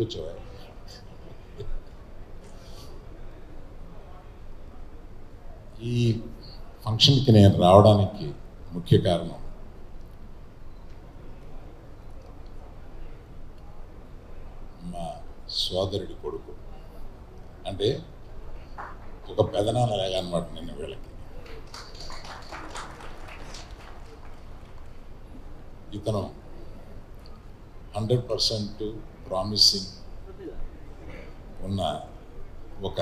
వచ్చావా? ఈ ఫంక్షన్కి నేను రావడానికి ముఖ్య కారణం మా సోదరుడి కొడుకు, అంటే ఒక పెదనాన్నలాగా అనమాట నిన్న వీళ్ళకి. ఇతను 100% ప్రామిసింగ్ ఉన్న ఒక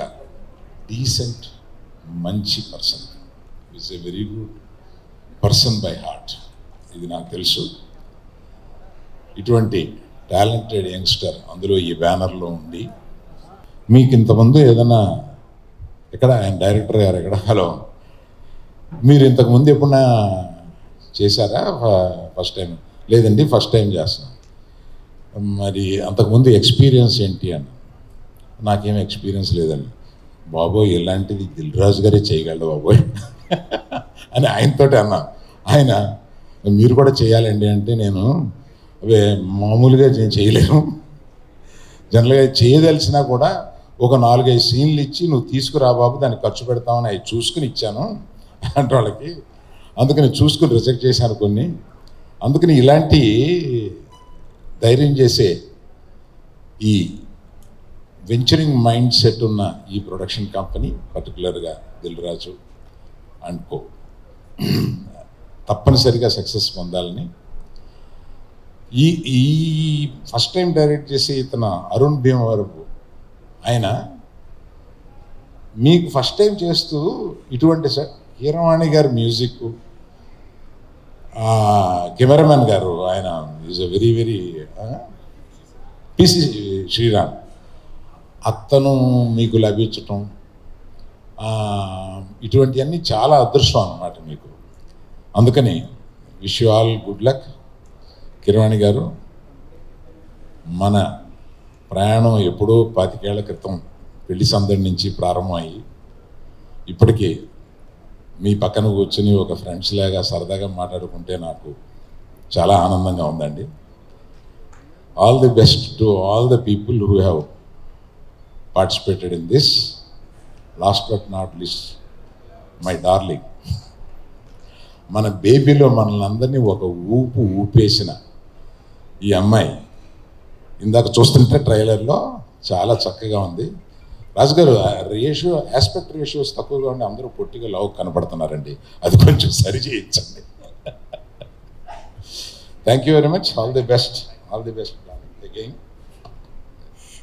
డీసెంట్ మంచి person, is a very good person by heart, ఇది నాకు తెలుసు. ఇటువంటి టాలెంటెడ్ యంగ్స్టర్ అందులో ఈ బ్యానర్లో ఉండి, మీకు ఇంతకుముందు ఏదైనా ఎక్కడ ఆయన డైరెక్టర్ గారు ఎక్కడ, హలో, మీరు ఇంతకుముందు ఎప్పుడన్నా చేశారా? ఫస్ట్ టైం లేదండి, ఫస్ట్ టైం చేస్తాను. మరి అంతకుముందు ఎక్స్పీరియన్స్ ఏంటి అని. నాకేం ఎక్స్పీరియన్స్ లేదండి. బాబోయ్, ఇలాంటిది దిల్ రాజు గారే చేయగలడు బాబోయ్ అని ఆయనతోటి అన్నా. ఆయన మీరు కూడా చేయాలండి అంటే, నేను మామూలుగా నేను చేయలేను, జనరల్గా చేయదలిసినా కూడా ఒక 4-5 సీన్లు ఇచ్చి నువ్వు తీసుకురా బాబు, దాన్ని ఖర్చు పెడతామని అవి చూసుకుని ఇచ్చాను అంటే వాళ్ళకి. అందుకని చూసుకుని రిజెక్ట్ చేశాను కొన్ని. అందుకని ఇలాంటి ధైర్యం చేసే ఈ వెంచరింగ్ మైండ్ సెట్ ఉన్న ఈ ప్రొడక్షన్ కంపెనీ, పర్టికులర్గా దిల్ రాజు అండ్ కో, తప్పనిసరిగా సక్సెస్ పొందాలని. ఈ ఈ ఫస్ట్ టైం డైరెక్ట్ చేసి ఇతను అరుణ్ భీమవరపు, ఆయన మీకు ఫస్ట్ టైం చేస్తూ ఇటువంటి కీరవాణి గారి మ్యూజిక్, కెమెరామెన్ గారు ఆయన is a very very PC Sreeram, అతను మీకు లభించటం, ఇటువంటివన్నీ చాలా అదృష్టం అన్నమాట మీకు. అందుకని wish you all good luck. Keeravani గారు, మన ప్రయాణం ఎప్పుడో 25 ఏళ్ల క్రితం పెళ్లి సందడి నుంచి ప్రారంభమయ్యి ఇప్పటికీ మీ పక్కన కూర్చొని ఒక ఫ్రెండ్స్ లాగా సరదాగా మాట్లాడుకుంటే నాకు చాలా ఆనందంగా ఉందండి. All the best to all the people who have participated in this. Last but not least my darling, మన బేబీలో మనల్ని అందరినీ ఒక ఊపేసిన ఈ అమ్మాయి, ఇందాక చూస్తుంటే ట్రైలర్లో చాలా చక్కగా ఉంది. రాజుగారు, ఆస్పెక్ట్ రేషియోస్ తక్కువగా ఉండి అందరూ పొట్టిగా లావు కనపడుతున్నారండి, అది కొంచెం సరి చేయించండి. Thank you very much. All the best again.